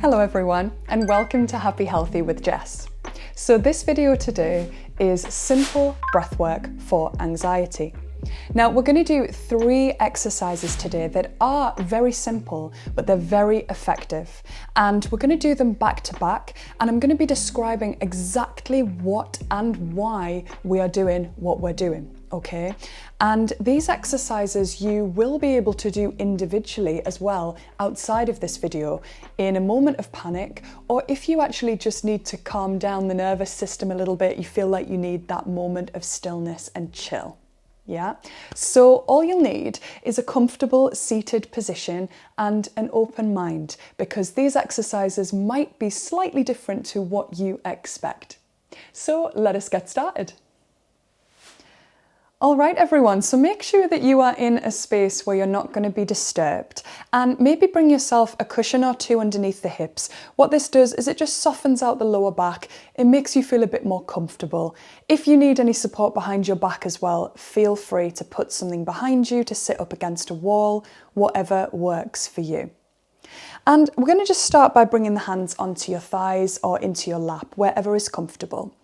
Hello everyone, and welcome to Happy Healthy with Jess. So this video today is simple breathwork for anxiety. Now we're going to do 3 exercises today that are very simple, but they're very effective. And we're going to do them back to back, and I'm going to be describing exactly what and why we are doing what we're doing. Okay, and these exercises you will be able to do individually as well outside of this video in a moment of panic, or if you actually just need to calm down the nervous system a little bit, you feel like you need that moment of stillness and chill. Yeah, so all you'll need is a comfortable seated position and an open mind, because these exercises might be slightly different to what you expect. So let us get started. All right, everyone, so make sure that you are in a space where you're not going to be disturbed, and maybe bring yourself a cushion or 2 underneath the hips. What this does is it just softens out the lower back. It makes you feel a bit more comfortable. If you need any support behind your back as well, feel free to put something behind you to sit up against a wall, whatever works for you. And we're going to just start by bringing the hands onto your thighs or into your lap, wherever is comfortable.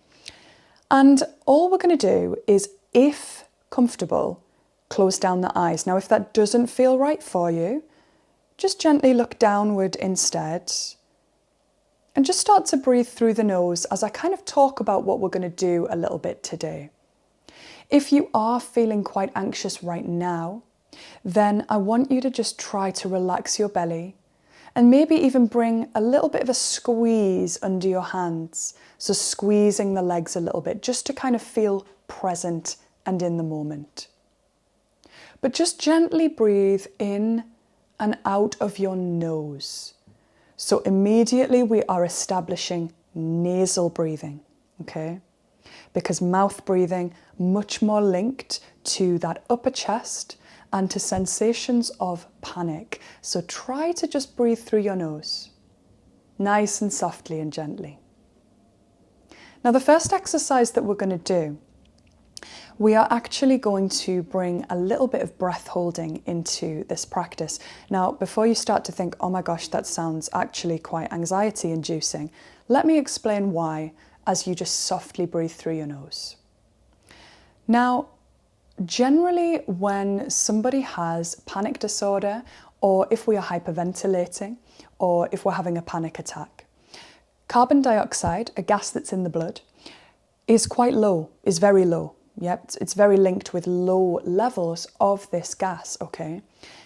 And all we're going to do is, if comfortable, close down the eyes. Now, if that doesn't feel right for you, just gently look downward instead and just start to breathe through the nose as I kind of talk about what we're going to do a little bit today. If you are feeling quite anxious right now, then I want you to just try to relax your belly and maybe even bring a little bit of a squeeze under your hands. So squeezing the legs a little bit just to kind of feel present and in the moment. But just gently breathe in and out of your nose. So immediately we are establishing nasal breathing, okay? Because mouth breathing, much more linked to that upper chest and to sensations of panic. So try to just breathe through your nose, nice and softly and gently. Now the first exercise that we're going to do, we are actually going to bring a little bit of breath holding into this practice. Now, before you start to think, oh my gosh, that sounds actually quite anxiety inducing, let me explain why as you just softly breathe through your nose. Now, generally when somebody has panic disorder, or if we are hyperventilating, or if we're having a panic attack, carbon dioxide, a gas that's in the blood, is quite low, is very low. Yep, it's very linked with low levels of this gas, okay?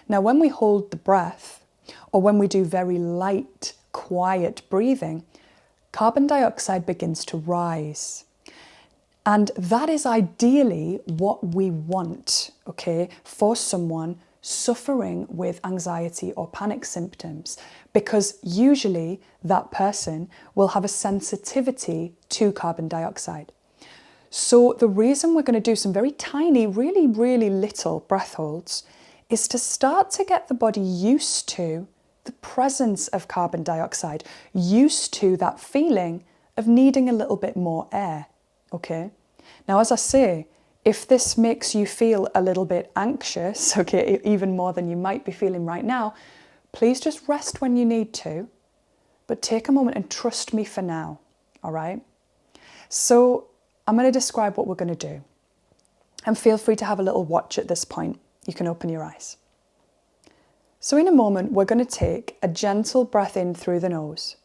Now, when we hold the breath, or when we do very light, quiet breathing, carbon dioxide begins to rise. And that is ideally what we want, okay, for someone suffering with anxiety or panic symptoms, because usually that person will have a sensitivity to carbon dioxide. So the reason we're going to do some very tiny, really, really little breath holds is to start to get the body used to the presence of carbon dioxide, used to that feeling of needing a little bit more air, okay? Now, as I say, if this makes you feel a little bit anxious, okay, even more than you might be feeling right now, please just rest when you need to, but take a moment and trust me for now, all right? So I'm going to describe what we're going to do, and feel free to have a little watch at this point. You can open your eyes. So in a moment, we're going to take a gentle breath in through the nose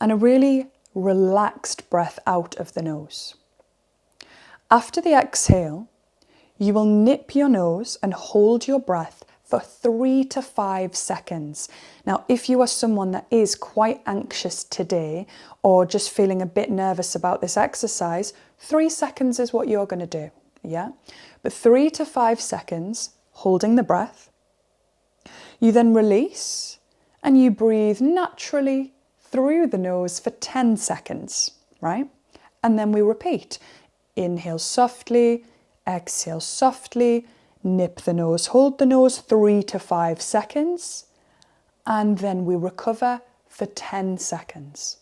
and a really relaxed breath out of the nose. After the exhale, you will nip your nose and hold your breath for 3 to 5 seconds. Now, if you are someone that is quite anxious today or just feeling a bit nervous about this exercise, 3 seconds is what you're going to do, yeah? But 3 to 5 seconds, holding the breath. You then release and you breathe naturally through the nose for 10 seconds, right? And then we repeat. Inhale softly, exhale softly, nip the nose, hold the nose 3 to 5 seconds, and then we recover for 10 seconds.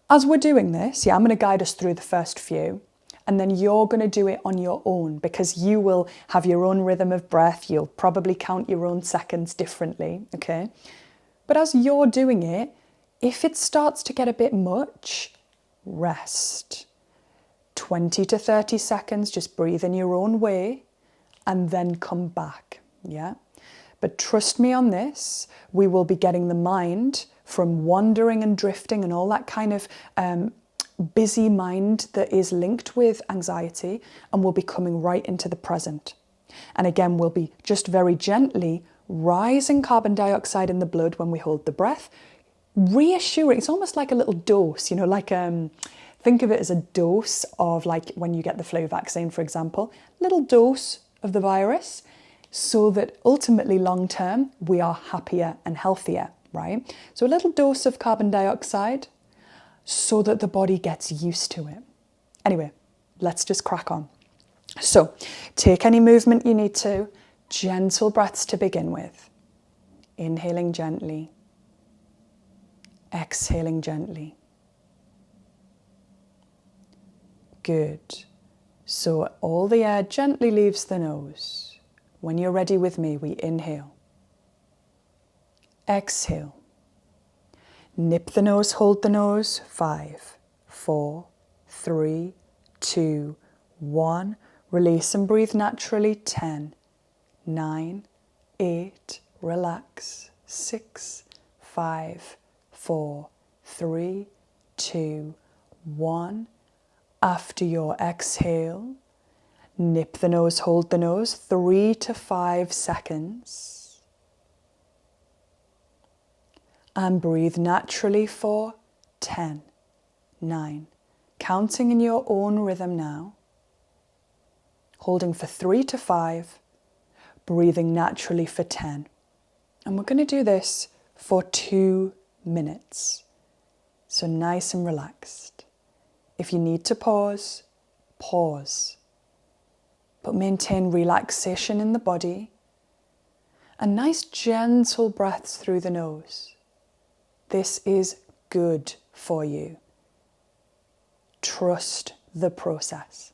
As we're doing this, I'm going to guide us through the first few, and then you're going to do it on your own, because you will have your own rhythm of breath. You'll probably count your own seconds differently, okay? But as you're doing it, if it starts to get a bit much, rest. 20 to 30 seconds, just breathe in your own way and then come back, yeah? But trust me on this, we will be getting the mind from wandering and drifting and all that kind of busy mind that is linked with anxiety, and we'll be coming right into the present. And again, we'll be just very gently rising carbon dioxide in the blood when we hold the breath, reassuring. It's almost like a little dose, you know, like think of it as a dose of, like when you get the flu vaccine, for example, little dose of the virus, so that ultimately long term we are happier and healthier, right? So a little dose of carbon dioxide so that the body gets used to it. Anyway, let's just crack on. So take any movement you need to, gentle breaths to begin with. Inhaling gently, exhaling gently. Good. So all the air gently leaves the nose. When you're ready with me, we inhale. Exhale. Nip the nose, hold the nose. 5, 4, 3, 2, 1. Release and breathe naturally. 10, 9, 8. Relax. 6, 5, 4, 3, 2, 1. After your exhale, nip the nose, hold the nose. 3 to 5 seconds. And breathe naturally for 10, 9. Counting in your own rhythm now. Holding for 3 to 5. Breathing naturally for 10. And we're going to do this for 2 minutes. So nice and relaxed. If you need to pause, pause. But maintain relaxation in the body. And nice gentle breaths through the nose. This is good for you. Trust the process.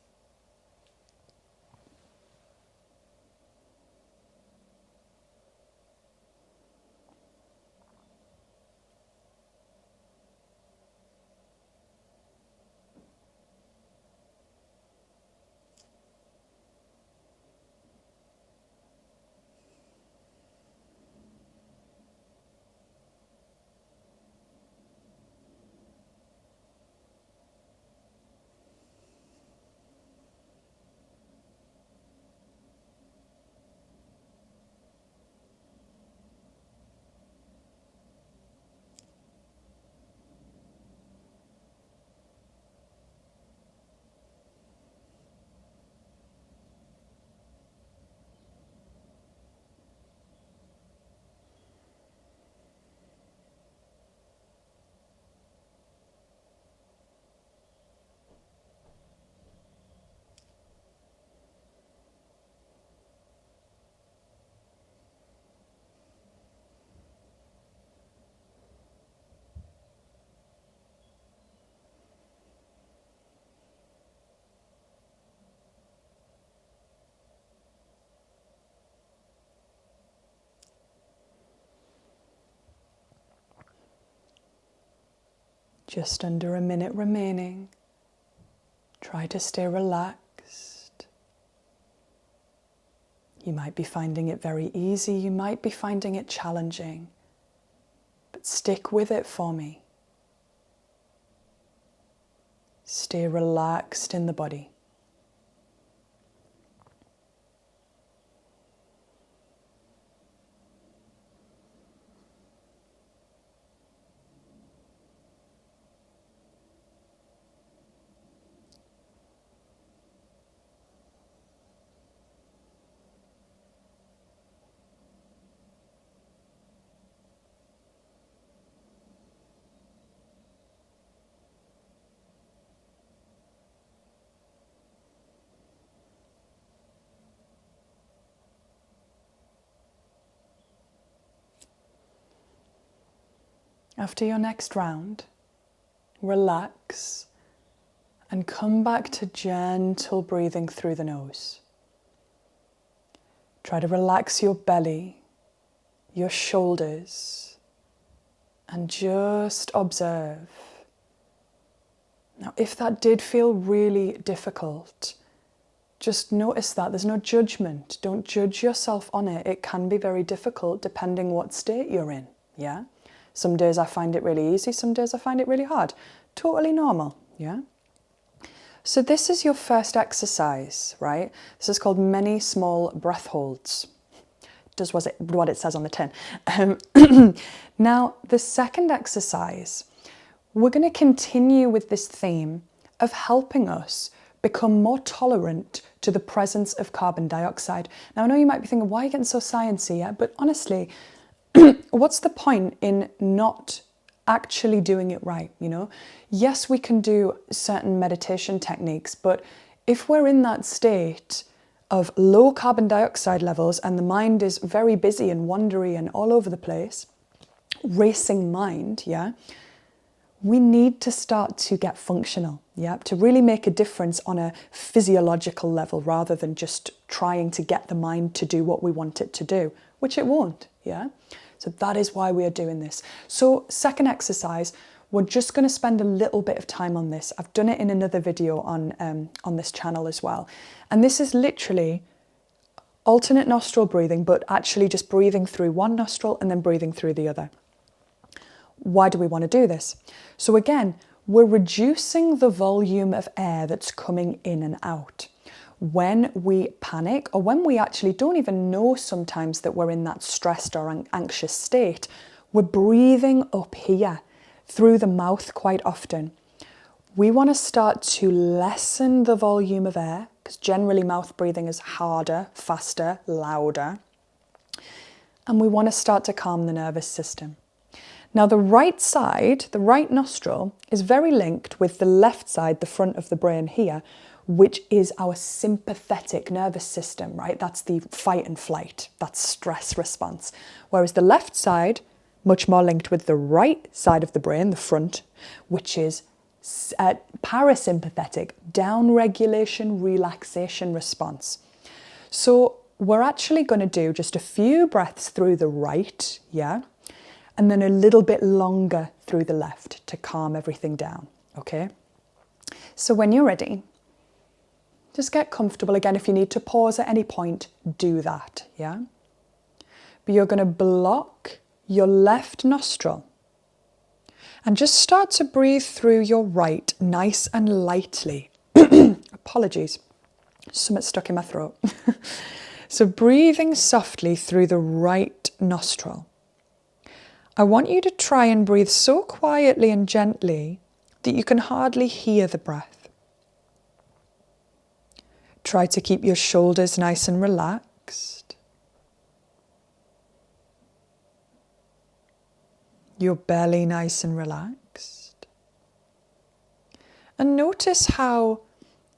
Just under a minute remaining. Try to stay relaxed. You might be finding it very easy, you might be finding it challenging, but stick with it for me. Stay relaxed in the body. After your next round, relax and come back to gentle breathing through the nose. Try to relax your belly, your shoulders, and just observe. Now, if that did feel really difficult, just notice that. There's no judgment. Don't judge yourself on it. It can be very difficult depending what state you're in, yeah? Some days I find it really easy, some days I find it really hard. Totally normal, yeah? So this is your first exercise, right? This is called many small breath holds. Does what it says on the tin. Now, the second exercise, we're going to continue with this theme of helping us become more tolerant to the presence of carbon dioxide. Now, I know you might be thinking, why are you getting so sciencey? Yeah? But honestly, what's the point in not actually doing it right, you know? Yes, we can do certain meditation techniques, but if we're in that state of low carbon dioxide levels and the mind is very busy and wondery and all over the place, racing mind, yeah, we need to start to get functional, yeah, to really make a difference on a physiological level rather than just trying to get the mind to do what we want it to do, which it won't, yeah? So that is why we are doing this. So second exercise, we're just going to spend a little bit of time on this. I've done it in another video on this channel as well. And this is literally alternate nostril breathing, but actually just breathing through one nostril and then breathing through the other. Why do we want to do this? So again, we're reducing the volume of air that's coming in and out. When we panic, or when we actually don't even know sometimes that we're in that stressed or anxious state, we're breathing up here through the mouth quite often. We want to start to lessen the volume of air, because generally mouth breathing is harder, faster, louder. And we want to start to calm the nervous system. Now the right side, the right nostril, is very linked with the left side, the front of the brain here, which is our sympathetic nervous system, right? That's the fight and flight, that's stress response. Whereas the left side, much more linked with the right side of the brain, the front, which is parasympathetic, down-regulation, relaxation response. So we're actually going to do just a few breaths through the right, yeah? And then a little bit longer through the left to calm everything down, okay? So when you're ready, just get comfortable. Again, if you need to pause at any point, do that, yeah? But you're going to block your left nostril and just start to breathe through your right nice and lightly. Apologies, something stuck in my throat. So breathing softly through the right nostril. I want you to try and breathe so quietly and gently that you can hardly hear the breath. Try to keep your shoulders nice and relaxed. Your belly nice and relaxed. And notice how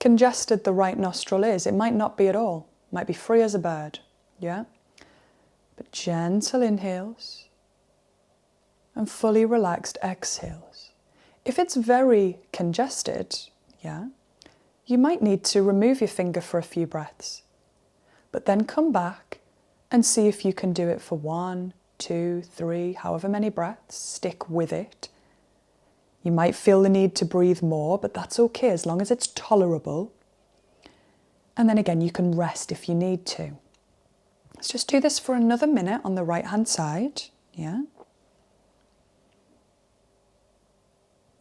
congested the right nostril is. It might not be at all. It might be free as a bird, yeah? But gentle inhales and fully relaxed exhales. If it's very congested, yeah, you might need to remove your finger for a few breaths, but then come back and see if you can do it for 1, 2, 3, however many breaths. Stick with it. You might feel the need to breathe more, but that's okay as long as it's tolerable. And then again, you can rest if you need to. Let's just do this for another minute on the right-hand side, yeah?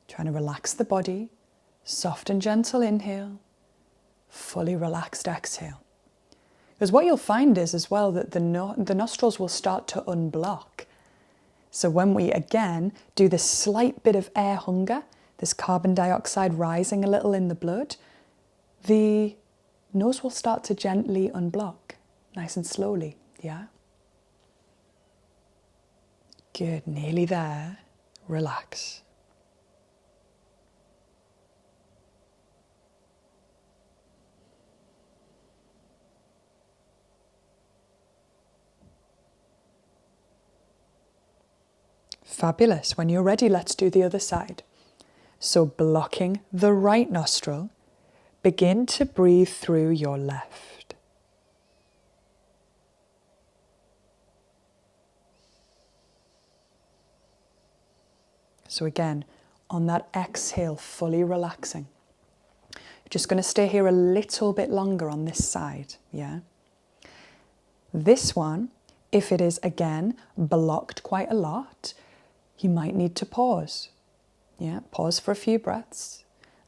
Trying to relax the body. Soft and gentle inhale, fully relaxed exhale. Because what you'll find is as well that the nostrils will start to unblock. So when we again do this slight bit of air hunger, this carbon dioxide rising a little in the blood, the nose will start to gently unblock, nice and slowly, yeah? Good, nearly there. Relax. Fabulous. When you're ready, let's do the other side. So blocking the right nostril, begin to breathe through your left. So again, on that exhale, fully relaxing. You're just going to stay here a little bit longer on this side, yeah? This one, if it is, again, blocked quite a lot, you might need to pause. Yeah, pause for a few breaths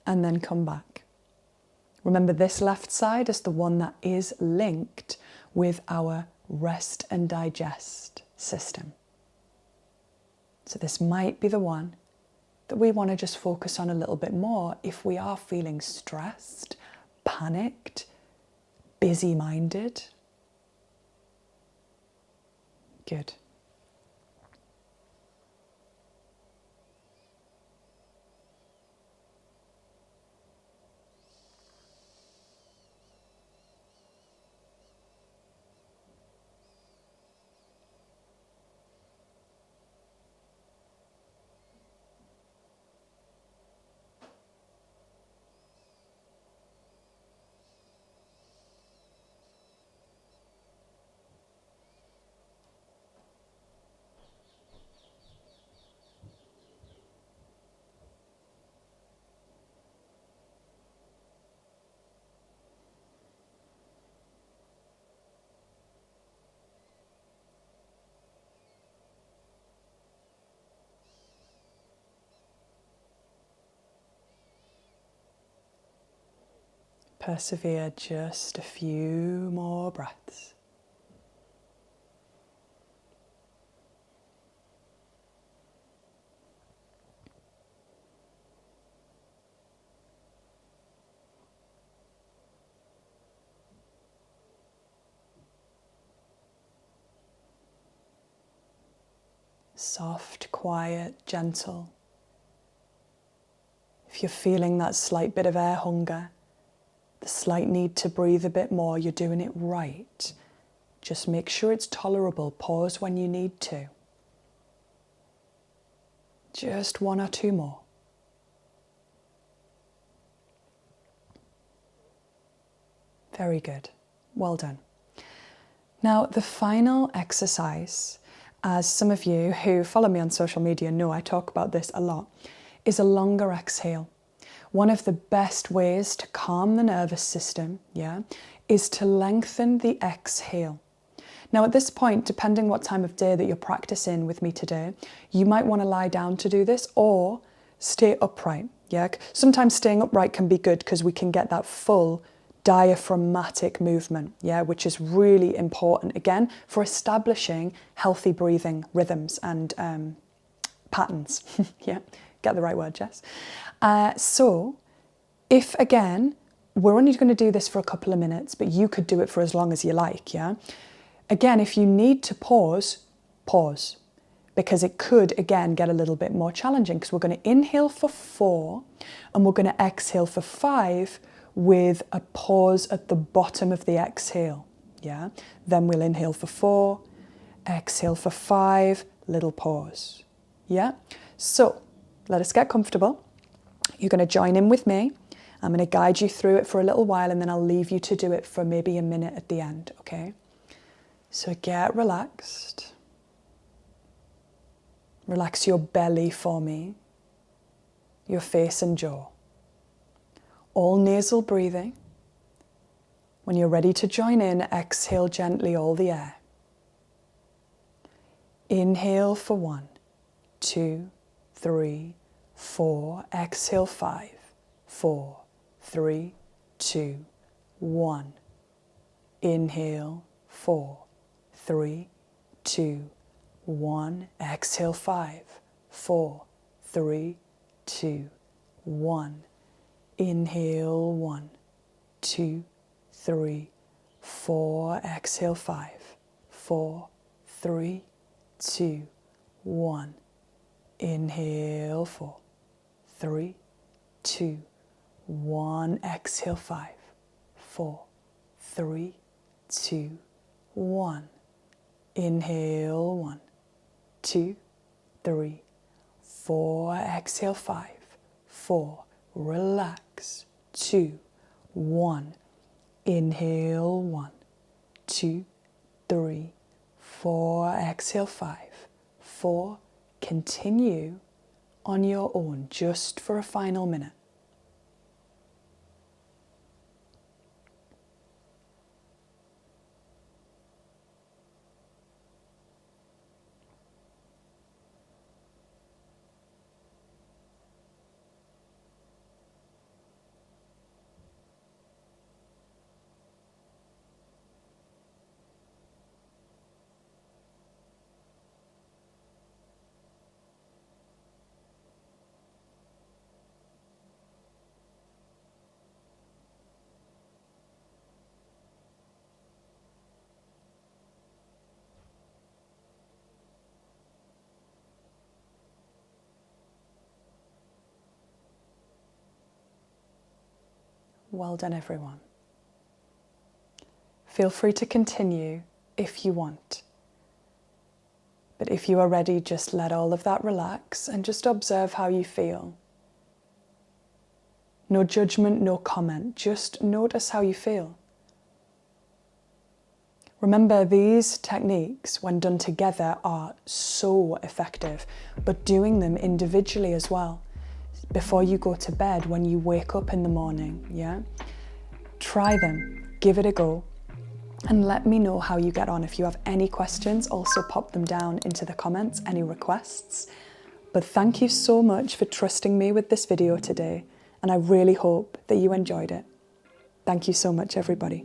and then come back. Remember, this left side is the one that is linked with our rest and digest system. So this might be the one that we want to just focus on a little bit more if we are feeling stressed, panicked, busy-minded. Good. Persevere just a few more breaths. Soft, quiet, gentle. If you're feeling that slight bit of air hunger, the slight need to breathe a bit more, you're doing it right. Just make sure it's tolerable. Pause when you need to. Just one or two more. Very good. Well done. Now, the final exercise, as some of you who follow me on social media know I talk about this a lot, is a longer exhale. One of the best ways to calm the nervous system, is to lengthen the exhale. Now at this point, depending what time of day that you're practicing with me today, you might want to lie down to do this or stay upright. Sometimes staying upright can be good because we can get that full diaphragmatic movement, which is really important, again, for establishing healthy breathing rhythms and patterns. Get the right word, Jess. So if, again, we're only going to do this for a couple of minutes, but you could do it for as long as you like, Again, if you need to pause, pause, because it could, again, get a little bit more challenging because we're going to inhale for 4 and we're going to exhale for 5 with a pause at the bottom of the exhale, Then we'll inhale for 4, exhale for 5, little pause, So let us get comfortable. You're going to join in with me. I'm going to guide you through it for a little while and then I'll leave you to do it for maybe a minute at the end, okay? So get relaxed. Relax your belly for me, your face and jaw. All nasal breathing. When you're ready to join in, exhale gently all the air. Inhale for 1, 2, 3, 4. Exhale 5, 4, 3, 2, 1. Inhale 4, 3, 2, 1. Exhale 5, 4, 3, 2, 1. Inhale 1, 2, 3, 4. Exhale 5, 4, 3, 2, 1. Inhale 4, 3, 2, 1. Exhale 5, 4, 3, 2, 1. Inhale 1, 2, 3, 4. Exhale 5, 4. Relax. 2, 1. Inhale 1, 2, 3, 4. Exhale 5, 4. Continue on your own, just for a final minute. Well done, everyone. Feel free to continue if you want. But if you are ready, just let all of that relax and just observe how you feel. No judgment, no comment, just notice how you feel. Remember, these techniques, when done together, are so effective, but doing them individually as well. Before you go to bed, when you wake up in the morning, yeah? Try them, give it a go, and let me know how you get on. If you have any questions, also pop them down into the comments, any requests. But thank you so much for trusting me with this video today, and I really hope that you enjoyed it. Thank you so much, everybody.